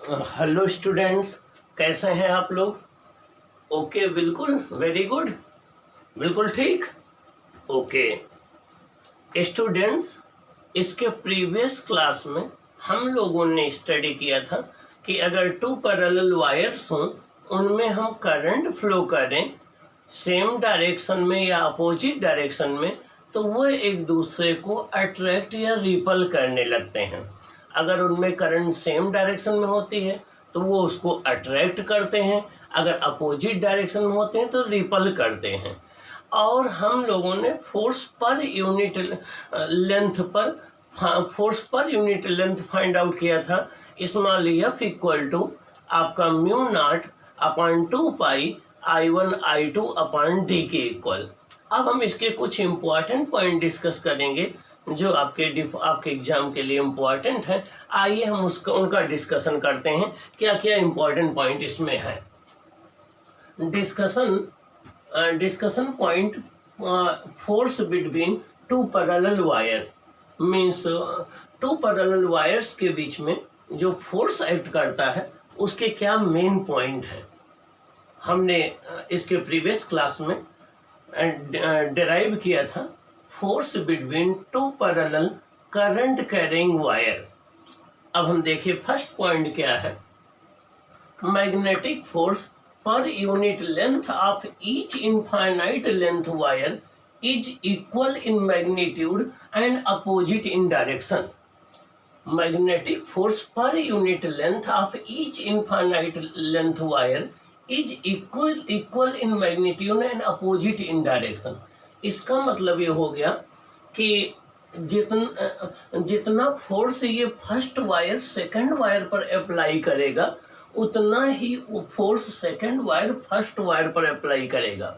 Hello students, कैसे हैं आप लोग? ओके, बिल्कुल, वेरी गुड, बिल्कुल ठीक। ओके स्टूडेंट्स, इसके प्रीवियस क्लास में हम लोगों ने स्टडी किया था कि अगर टू पैरेलल वायर्स हों, उनमें हम करंट फ्लो करें सेम डायरेक्शन में या अपोजिट डायरेक्शन में, तो वो एक दूसरे को अट्रैक्ट या रिपल करने लगते हैं। अगर उनमें करंट सेम डायरेक्शन में होती है तो वो उसको अट्रैक्ट करते हैं, अगर अपोजिट डायरेक्शन में होते हैं तो रिपल करते हैं। और हम लोगों ने force per unit length find out किया था। स्मॉल एफ इक्वल टू आपका mu naught upon 2 pi I1 I2 upon D के इक्वल। अब हम इसके कुछ इम्पोर्टेंट पॉइंट डिस्कस करेंगे जो आपके एग्जाम के लिए इम्पोर्टेंट है। आइए हम उनका डिस्कशन करते हैं, क्या क्या इम्पोर्टेंट पॉइंट इसमें है। Discussion point, force between two parallel wire means two parallel wires के बीच में जो फोर्स एक्ट करता है उसके क्या मेन पॉइंट है। हमने इसके प्रीवियस क्लास में डिराइव किया था force between two parallel current carrying wire. अब हम देखिए फर्स्ट पॉइंट क्या है। Magnetic force per unit length of each infinite length wire is equal in magnitude and opposite in direction. Magnetic force per unit length of each infinite length wire is equal in magnitude and opposite in direction. इसका मतलब ये हो गया कि जितना force ये first wire second wire पर apply करेगा उतना ही force second wire first wire पर अप्लाई करेगा।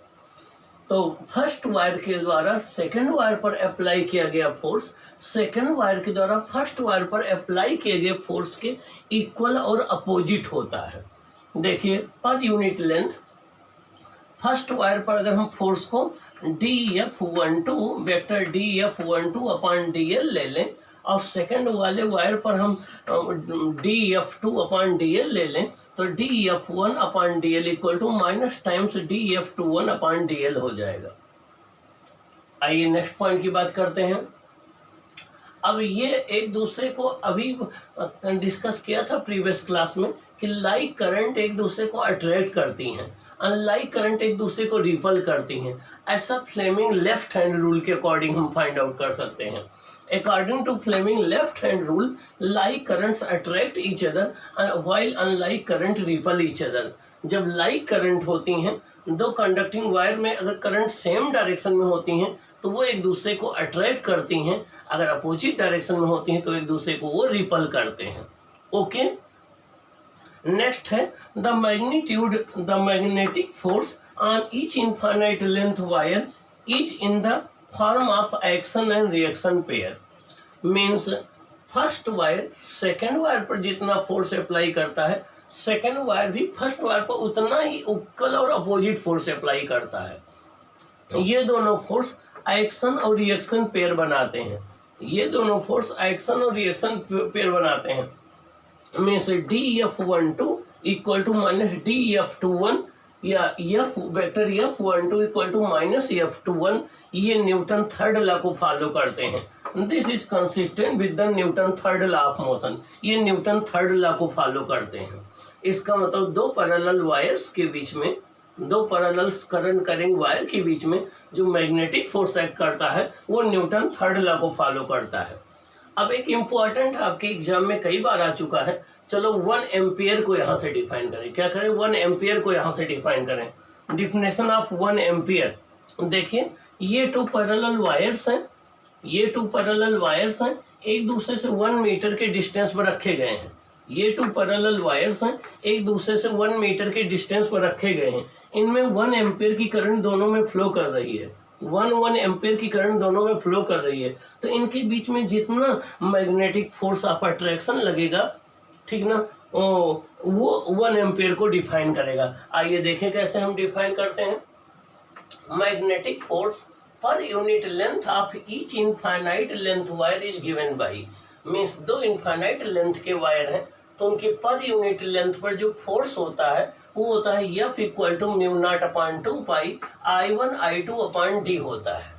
तो फर्स्ट वायर के द्वारा सेकंड वायर पर अप्लाई किया गया फोर्स सेकंड वायर के द्वारा फर्स्ट वायर पर अप्लाई किए गए फोर्स के इक्वल और अपोजिट होता है। देखिए, पर यूनिट लेंथ फर्स्ट वायर पर अगर हम फोर्स को DF12 vector DF12 upon DL ले लें और सेकंड वाले वायर पर हम DF2 अपॉन DL ले लें तो DF1 upon DL equal to minus times DF21 upon DL हो जाएगा। आइए नेक्स्ट पॉइंट की बात करते हैं। अब ये एक दूसरे को अभी डिस्कस किया था प्रीवियस क्लास में कि लाइक करंट एक दूसरे को अट्रैक्ट करती हैं, अनलाइक करंट एक दूसरे को रिपल करती हैं। ऐसा फ्लेमिंग लेफ्ट हैंड रूल के अकॉर्डिंग हम फाइंड आउट कर सकते हैं। According to Fleming left hand rule, like currents attract each other while unlike current repel each other. जब लाइक करंट होती हैं, दो कंडक्टिंग वायर में अगर करंट सेम डायरेक्शन में होती हैं तो वो एक दूसरे को अट्रैक्ट करती हैं, अगर अपोजिट डायरेक्शन में होती हैं तो एक दूसरे को वो रिपल करते हैं। ओके, नेक्स्ट है the magnetic force on each infinite length wire is in the form of action and reaction pair. Means first wire second wire पर जितना फोर्स अप्लाई करता है सेकेंड वायर भी फर्स्ट वायर पर उतना ही इक्वल और opposite force apply करता है। ये दोनों फोर्स एक्शन और रिएक्शन पेयर बनाते हैं। ये दोनों फोर्स एक्शन और रिएक्शन पेयर बनाते हैं। Means DF12 equal to minus DF21 या F vector F12 equal to minus F21, ये न्यूटन थर्ड लॉ को फॉलो करते हैं। This is consistent with the Newton third law of motion. ये Newton third law को follow करते हैं। इसका मतलब दो पैरेलल वायर्स के बीच में, दो पैरेलल करंट कैरिंग वायर के बीच में जो मैग्नेटिक फोर्स एक्ट करता है वो न्यूटन थर्ड लॉ को फॉलो करता है। अब एक इम्पॉर्टेंट आपके एग्जाम में कई बार आ चुका है, चलो 1 एम्पियर को यहाँ से डिफाइन करें। क्या करें? 1 एम्पियर को यहाँ से डिफाइन करें। डिफिनेशन ऑफ 1 एम्पियर, देखिए ये टू पैरेलल वायर्स हैं, ये टू पैरेलल वायर्स हैं, एक दूसरे से 1 मीटर के डिस्टेंस पर रखे गए हैं। ये टू पैरेलल वायर्स हैं, एक दूसरे से 1 मीटर के डिस्टेंस पर रखे गए हैं। इनमें 1 एम्पियर की करंट दोनों में फ्लो कर रही है। 1 एम्पियर की करंट दोनों में फ्लो कर रही है। तो इनके बीच में जितना मैग्नेटिक फोर्स ऑफ अट्रैक्शन लगेगा, ठीक ना, वो 1 एम्पियर को डिफाइन करेगा। आइए देखें कैसे हम डिफाइन करते हैं। Magnetic force per unit length of each infinite length wire is given by, means दो इनफाइनाइट लेंथ के वायर हैं तो उनके पर यूनिट लेंथ पर जो फोर्स होता है वो होता है F equal to mu naught upon 2 pi I1 I2 upon D होता है।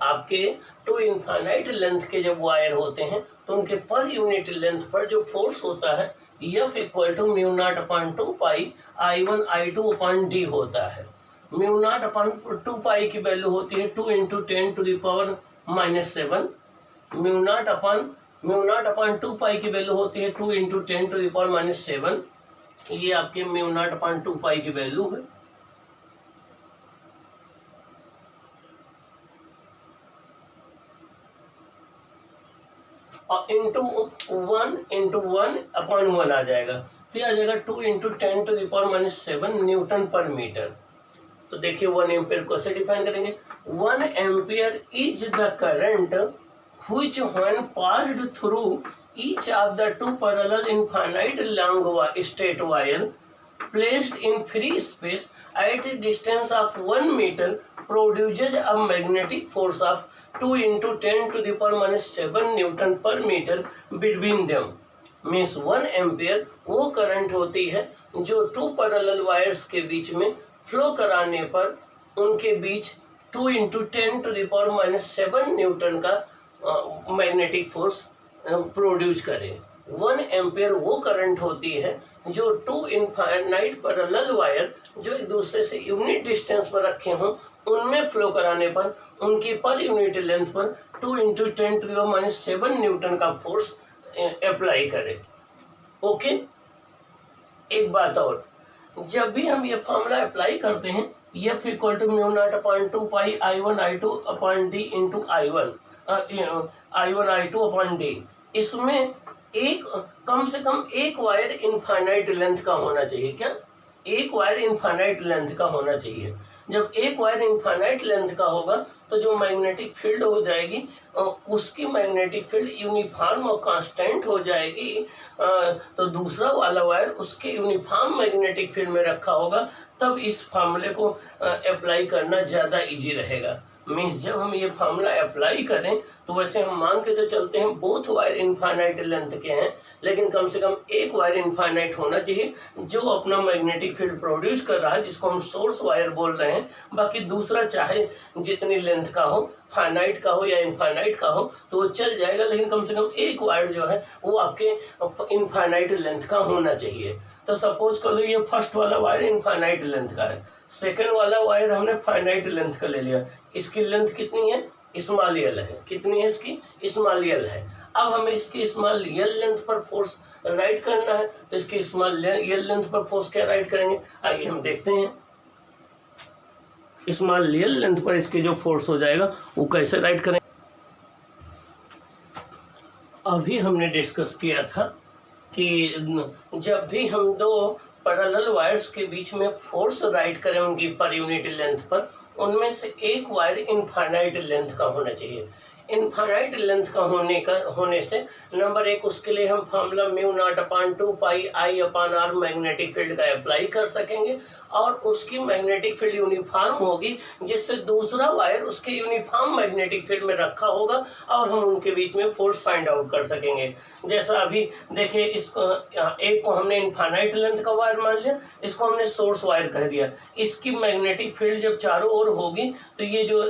आपके टू इनफाइनाइट लेंथ के जब वायर होते हैं तो उनके पर यूनिट लेंथ पर जो फोर्स होता है F equal to mu naught upon 2 pi I1 I2 upon D होता है। म्यू नॉट अपॉन 2 पाई की वैल्यू होती है 2 into 10 to the power -7। Mu naught upon 2 pi की वैल्यू होती है 2 इंटू 10 टू द पावर -7। ये आपके म्यू नॉट अपॉन 2 पाई की वैल्यू है। और इंटू 1 अपॉन 1 आ जाएगा, तो ये आ जाएगा 2 into 10 to the power -7 newton per metre. तो देखिए 1 एम्पियर को ऐसे डिफाइन करेंगे, 1 ampere is the current which when passed through each of the two parallel infinite long straight wire placed in free space at a distance of 1 meter produces a magnetic force of 2 into 10 to the power -7 Newton per meter between them। Means 1 ampere वो current होती है जो to parallel wires के बीच में flow कराने पर उनके बीच 2 into 10 to the power -7 newton का मैग्नेटिक फोर्स प्रोड्यूस करे। 1 एम्पियर वो करंट होती है जो टू इनफाइनाइट पैरेलल वायर जो एक दूसरे से यूनिट डिस्टेंस पर रखे हों उनमें फ्लो कराने पर उनकी पर यूनिट लेंथ पर 2 into 10 to the power -7 newton का फोर्स अप्लाई करे। ओके, एक बात और, जब भी हम ये फॉर्मूला अप्लाई करते हैं F equal to mu naught upon 2 pi I1 I2 upon D into I1 I2 upon D, इसमें एक कम से कम एक वायर इनफाइनाइट लेंथ का होना चाहिए। क्या? एक वायर इनफाइनाइट लेंथ का होना चाहिए। जब एक वायर इनफाइनाइट लेंथ का होगा तो जो मैग्नेटिक फील्ड हो जाएगी उसकी मैग्नेटिक फील्ड यूनिफॉर्म और कांस्टेंट हो जाएगी, तो दूसरा वाला वायर उसके यूनिफॉर्म मैग्नेटिक फील्ड में रखा होगा, तब इस फार्मूले को अप्लाई करना ज़्यादा इजी रहेगा। मीन्स जब हम ये फार्मूला अप्लाई करें तो वैसे हम मान के तो चलते हैं बोथ वायर इनफाइनाइट लेंथ के हैं, लेकिन कम से कम एक वायर इनफाइनाइट होना चाहिए जो अपना मैग्नेटिक फील्ड प्रोड्यूस कर रहा है, जिसको हम सोर्स वायर बोल रहे हैं। बाकी दूसरा चाहे जितनी लेंथ का हो, फाइनाइट का हो या इनफाइनाइट का हो, तो वो चल जाएगा, लेकिन कम से कम एक वायर जो है वो आपके इनफाइनाइट लेंथ का होना चाहिए। तो सपोज कर लो ये फर्स्ट वाला वायर इनफाइनाइट लेंथ का है, सेकेंड वाला वायर हमने फाइनाइट लेंथ का ले लिया। इसकी लेंथ कितनी है? स्मॉल एल है। कितनी है इसकी? स्मॉल एल है। अब हमें इसकी स्मॉल एल लेंथ पर फोर्स राइट करना है, तो इसकी स्मॉल एल लेंथ पर फोर्स क्या राइट करेंगे? आइए हम देखते हैं। स्मॉल एल लेंथ पर इसके जो फोर्स हो जाएगा वो कैसे राइट करें। अभी हमने डिस्कस किया था कि जब भी हम दो पैरेलल वायर्स के बीच में फोर्स राइट करें उनकी पर यूनिट लेंथ पर, उनमें से एक वायर इनफाइनाइट लेंथ का होना चाहिए। इनफाइनाइट लेंथ का होने से नंबर एक, उसके लिए हम formula mu naught upon 2 pi I upon R magnetic field का अप्लाई कर सकेंगे, और उसकी मैग्नेटिक फील्ड यूनिफॉर्म होगी, जिससे दूसरा वायर उसके यूनिफॉर्म मैग्नेटिक फील्ड में रखा होगा और हम उनके बीच में फोर्स फाइंड आउट कर सकेंगे। जैसा अभी देखिए, इसको एक को हमने इनफाइनाइट लेंथ का वायर मान लिया, इसको हमने सोर्स वायर कह दिया। इसकी मैग्नेटिक फील्ड जब चारों ओर होगी तो ये जो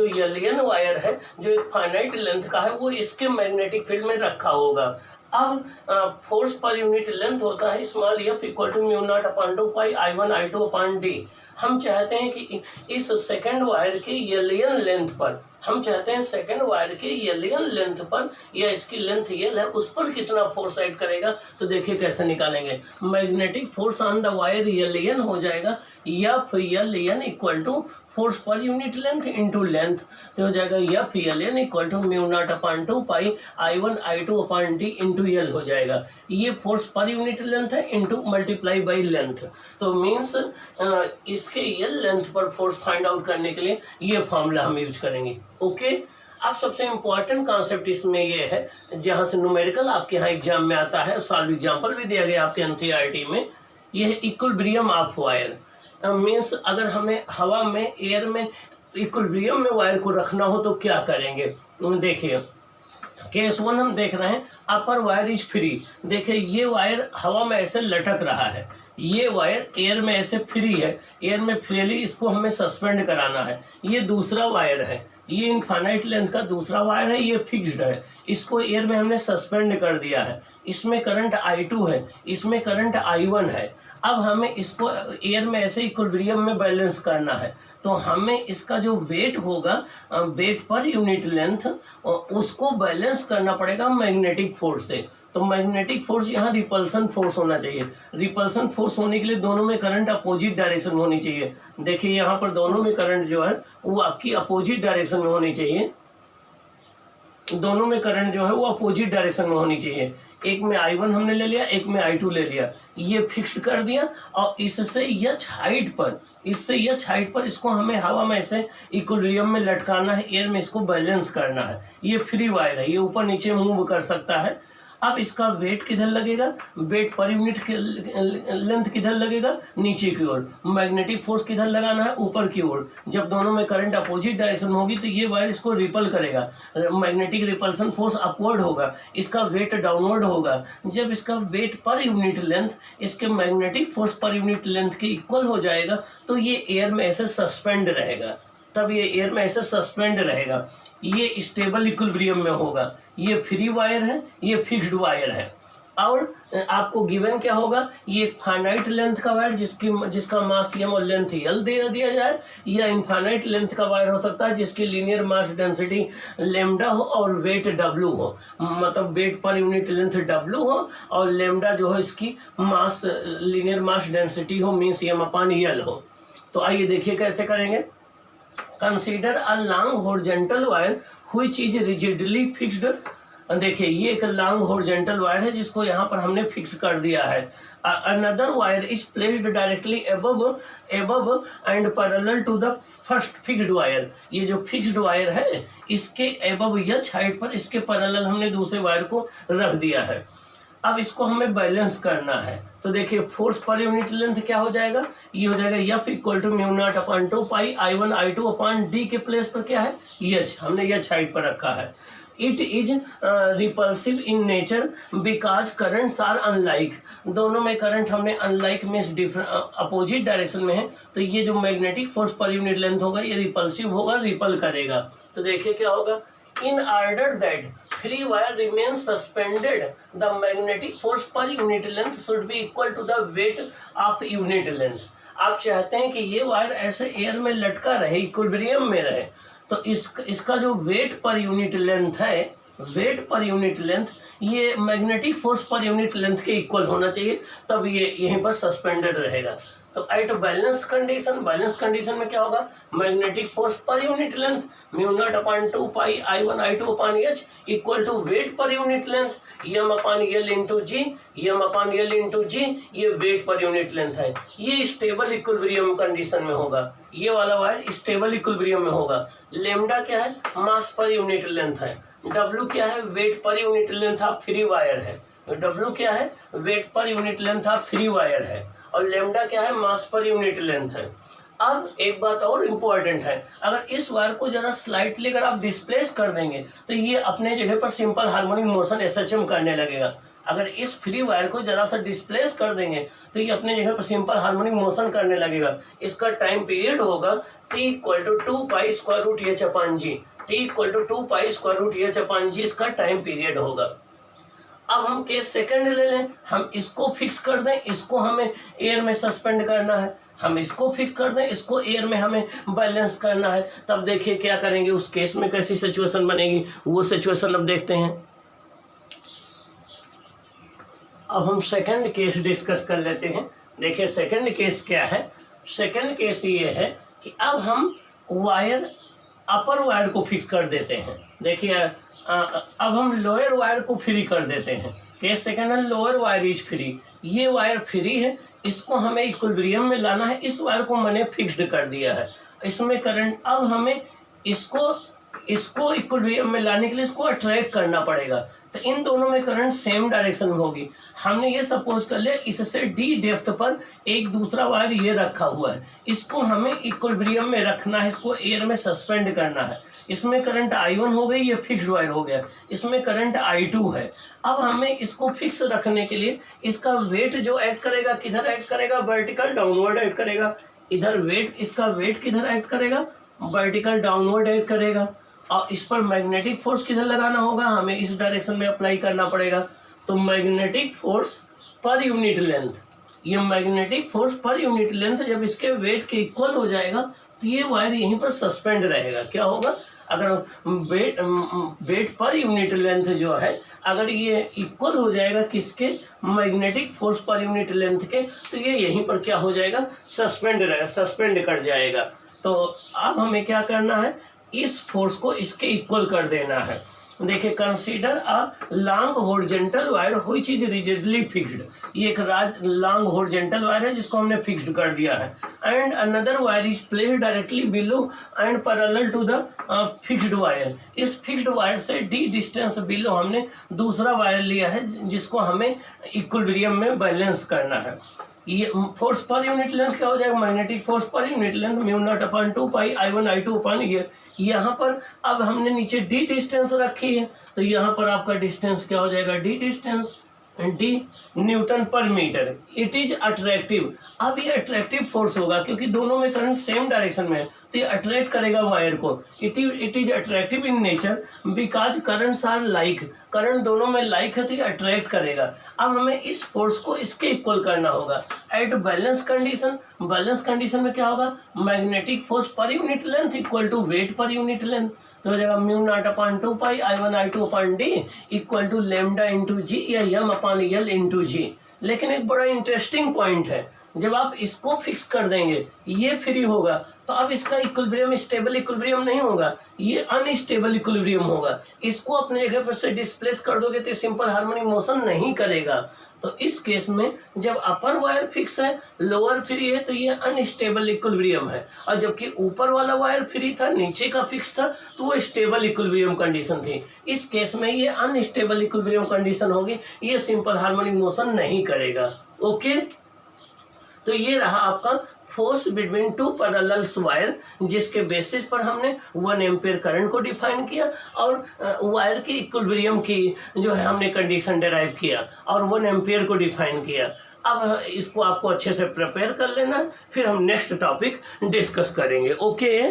एलियन वायर है जो एक फाइनाइट लेंथ का है वो इसके मैग्नेटिक फील्ड में रखा होगा। अब फोर्स पर यूनिट लेंथ होता है small F equal to mu naught upon 2 pi I1 I2 upon D. हम चाहते हैं कि इस सेकेंड वायर के एलियन लेंथ पर, हम चाहते हैं सेकेंड वायर के एलियन लेंथ पर, या इसकी लेंथ एल है उस पर कितना फोर्स एक्ट करेगा। तो देखिए कैसे निकालेंगे। Magnetic force on the wire एलियन हो जाएगा F L N equal to force per unit length into length, तो हो जाएगा F L N equal to mu naught upon 2 pi I1 I2 upon D into L हो जाएगा। ये force per unit length है इंटू मल्टीप्लाई बाई लेंथ। तो means इसके L length पर फोर्स फाइंड आउट करने के लिए ये फॉर्मूला हम यूज करेंगे। ओके, अब सबसे इम्पोर्टेंट कॉन्सेप्ट इसमें ये है, जहाँ से न्यूमेरिकल आपके यहाँ एग्जाम में आता है, सॉल्व एग्जाम्पल भी दिया गया आपके एनसीईआरटी में, ये है इक्विलिब्रियम ऑफ वायर। मीन्स अगर हमें हवा में, एयर में इक्विलिब्रियम में वायर को रखना हो तो क्या करेंगे। देखिए केस 1 हम देख रहे हैं, अपर वायर इज फ्री। देखिए ये वायर हवा में ऐसे लटक रहा है, ये वायर एयर में ऐसे फ्री है, एयर में फ्रीली इसको हमें सस्पेंड कराना है। ये दूसरा वायर है, ये इनफाइनाइट लेंथ का दूसरा वायर है, ये फिक्स्ड है, इसको एयर में हमने सस्पेंड कर दिया है। इसमें करंट I2 है, इसमें करंट I1 है। अब हमें इसको एयर में ऐसे इक्विलिब्रियम में बैलेंस करना है, तो हमें इसका जो वेट होगा, वेट पर यूनिट लेंथ, उसको बैलेंस करना पड़ेगा मैग्नेटिक फोर्स से। तो मैग्नेटिक फोर्स यहाँ रिपल्सन फोर्स होना चाहिए। रिपल्सन फोर्स होने के लिए दोनों में करंट अपोजिट डायरेक्शन में होनी चाहिए। देखिए यहाँ पर दोनों में करंट जो है वो आपकी अपोजिट डायरेक्शन में होनी चाहिए, दोनों में करंट जो है वो अपोजिट डायरेक्शन में होनी चाहिए। एक में I1 हमने ले लिया, एक में I2 ले लिया, ये फिक्स्ड कर दिया। और इससे एच हाइट पर इसको हमें हवा में ऐसे इक्विलिब्रियम में लटकाना है, एयर में इसको बैलेंस करना है। ये फ्री वायर है, ये ऊपर नीचे मूव कर सकता है। अब इसका वेट किधर लगेगा, वेट पर यूनिट लेंथ किधर लगेगा, नीचे की ओर। मैग्नेटिक फोर्स किधर लगाना है, ऊपर की ओर। जब दोनों में करंट अपोजिट डायरेक्शन होगी तो ये वायर इसको रिपल करेगा, मैग्नेटिक रिपल्सन फोर्स अपवर्ड होगा, इसका वेट डाउनवर्ड होगा। जब इसका वेट पर यूनिट लेंथ इसके magnetic force per unit length के इक्वल हो जाएगा तो ये एयर में ऐसे सस्पेंड रहेगा, तब ये एयर में ऐसे सस्पेंड रहेगा। ये स्टेबल इक्विलिब्रियम में होगा। ये फ्री वायर है, ये फिक्स्ड वायर है। और आपको गिवन क्या होगा, ये फाइनाइट लेंथ का वायर जिसका मास m और लेंथ l दे दिया जाए, या इनफाइनाइट लेंथ का वायर हो सकता है जिसकी लीनियर मास डेंसिटी लेमडा हो और वेट w हो, मतलब wait per unit length w हो और लेमडा जो है इसकी मास लीनियर मास डेंसिटी हो, मीन्स m/l हो। तो आइए देखिए कैसे करेंगे। Consider a long horizontal wire which is rigidly fixed. देखिए ये एक लॉन्ग हॉरिजॉन्टल वायर है जिसको यहाँ पर हमने फिक्स कर दिया है। Another wire is placed directly above and parallel to the first fixed wire. ये जो फिक्स्ड वायर है इसके अबव एच हाइट पर इसके पैरेलल हमने दूसरे वायर को रख दिया है। अब इसको हमें बैलेंस करना है। तो देखिए फोर्स पर यूनिट लेंथ क्या हो जाएगा, ये हो जाएगा F = μ0/2 पाई I1 I2/d के प्लेस पर क्या है H, हमने H हाइट पर रखा है। It is repulsive in nature because currents are unlike. दोनों में करंट हमने unlike means different opposite direction में है, तो ये जो magnetic force per unit length होगा ये रिपल्सिव होगा, रिपल करेगा। तो देखिए क्या होगा, in order that free wire remains suspended the magnetic force per unit length should be equal to the weight of unit length। आप चाहते हैं कि ये वायर ऐसे एयर में लटका रहे, इक्विलिब्रियम में रहे, तो इसका जो वेट पर यूनिट लेंथ है, वेट पर यूनिट लेंथ ये magnetic force per unit length के इक्वल होना चाहिए, तब ये यहीं पर सस्पेंडेड रहेगा। तो एट बैलेंस कंडीशन में क्या होगा, magnetic force per unit length μ0/2 pi I1 I2/h equal to weight per unit length m/l into g, ये वेट पर यूनिट लेंथ है। ये स्टेबल इक्विलिब्रियम कंडीशन में होगा, ये वाला वायर स्टेबल इक्विलिब्रियम में होगा। लेमडा क्या है, मास पर यूनिट लेंथ है। W क्या है, weight per unit length of free wire है। W क्या है, weight per unit length of free wire है। और लेमडा क्या है, मास पर यूनिट लेंथ है। अब एक बात और इम्पोर्टेंट है, अगर इस वायर को जरा स्लाइटली अगर आप डिस्प्लेस कर देंगे तो ये अपने जगह पर सिंपल हार्मोनिक मोशन SHM करने लगेगा। अगर इस फ्री वायर को जरा सा डिस्प्लेस कर देंगे तो ये अपने जगह पर सिंपल हार्मोनिक मोशन करने लगेगा। इसका टाइम पीरियड होगा T = 2 pi square root h/g, T = 2 pi square root h/g इसका टाइम पीरियड होगा। अब हम केस सेकंड ले लें, हम इसको फिक्स कर दें, इसको हमें एयर में सस्पेंड करना है, हम इसको फिक्स कर दें, इसको एयर में हमें बैलेंस करना है। तब देखिए क्या करेंगे, उस केस में कैसी सिचुएशन बनेगी, वो सिचुएशन अब देखते हैं। अब हम सेकंड केस डिस्कस कर लेते हैं। देखिए सेकंड केस क्या है, सेकंड केस ये है कि अब हम वायर अपर वायर को फिक्स कर देते हैं। देखिए अब हम लोअर वायर को फ्री कर देते हैं। केस सेकंड है, लोअर वायर इज फ्री। ये वायर फ्री है, इसको हमें इक्विलिब्रियम में लाना है। इस वायर को मैंने फिक्स्ड कर दिया है, इसमें करंट, अब हमें इसको इक्विलिब्रियम में लाने के लिए इसको अट्रैक्ट करना पड़ेगा। तो इन दोनों में करंट सेम डायरेक्शन में होगी। हमने ये सपोज कर लिया इससे डी डेप्थ पर एक दूसरा वायर ये रखा हुआ है, इसको हमें इक्विलिब्रियम में रखना है, इसको एयर में सस्पेंड करना है। इसमें करंट I1 हो गई, ये फिक्स्ड वायर हो गया, इसमें करंट I2 है। अब हमें इसको फिक्स रखने के लिए इसका वेट जो ऐड करेगा, किधर ऐड करेगा, वर्टिकल डाउनवर्ड ऐड करेगा। इधर वेट, इसका वेट किधर ऐड करेगा, वर्टिकल डाउनवर्ड ऐड करेगा। और इस पर मैग्नेटिक फोर्स किधर लगाना होगा, हमें इस डायरेक्शन में अप्लाई करना पड़ेगा। तो magnetic force per unit length, ये magnetic force per unit length जब इसके वेट के इक्वल हो जाएगा तो ये वायर यहीं पर सस्पेंड रहेगा। क्या होगा, अगर वेट पर यूनिट लेंथ जो है अगर ये इक्वल हो जाएगा किसके, magnetic force per unit length के, तो ये यहीं पर क्या हो जाएगा, सस्पेंड रहेगा, सस्पेंड कर जाएगा। तो अब हमें क्या करना है, इस फोर्स को इसके इक्वल कर देना है। देखिए, consider a long horizontal wire which is rigidly fixed. ये एक लॉन्ग हॉरिजॉन्टल वायर है जिसको हमने फिक्स्ड कर दिया है। And another wire is placed directly below and parallel to the fixed wire. इस फिक्स्ड वायर से डी डिस्टेंस बिलो हमने दूसरा वायर लिया है जिसको हमें इक्विलिब्रियम में बैलेंस करना है। ये फोर्स पर यूनिट लेंथ क्या हो जाएगा, magnetic force per unit length mu naught upon 2 pi I1 I2 upon ये। यहाँ पर अब हमने नीचे डी डिस्टेंस रखी है, तो यहाँ पर आपका डिस्टेंस क्या हो जाएगा, D distance D Newton per metre. It is attractive. अब ये अट्रैक्टिव फोर्स होगा क्योंकि दोनों में करंट सेम डायरेक्शन में है, तो ये अट्रैक्ट करेगा वायर को। It is attractive in nature because currents are like. Current दोनों में लाइक है तो ये अट्रैक्ट करेगा। अब हमें इस फोर्स को इसके इक्वल करना होगा at balance condition. Balance condition में क्या होगा, magnetic force per unit length equal to weight per unit length. तो हो जाएगा mu naught upon 2 pi I1 I2 upon D equal to lambda into G या M upon L into G. लेकिन एक बड़ा इंटरेस्टिंग पॉइंट है, जब आप इसको फिक्स कर देंगे ये फ्री होगा तो अब इसका इक्विलिब्रियम स्टेबल इक्विलिब्रियम नहीं होगा, ये अनस्टेबल इक्विलिब्रियम होगा। इसको अपने जगह पर से डिस्प्लेस कर दोगे तो सिंपल हार्मोनिक मोशन नहीं करेगा। तो इस केस में जब अपर वायर फिक्स है, लोअर फ्री है, तो ये अनस्टेबल इक्विलिब्रियम है। और जबकि ऊपर वाला वायर फ्री था, नीचे का फिक्स था, तो वो स्टेबल इक्विलिब्रियम कंडीशन थी। इस केस में ये अनस्टेबल इक्विलिब्रियम कंडीशन होगी, ये सिंपल हार्मोनिक मोशन नहीं करेगा। ओके, तो ये रहा आपका force between two parallel wire, जिसके बेसिस पर हमने 1 एम्पीयर करंट को डिफाइन किया और वायर की इक्विलिब्रियम की जो है हमने कंडीशन डिराइव किया और 1 एम्पीयर को डिफाइन किया। अब इसको आपको अच्छे से प्रिपेयर कर लेना, फिर हम नेक्स्ट टॉपिक डिस्कस करेंगे। ओके।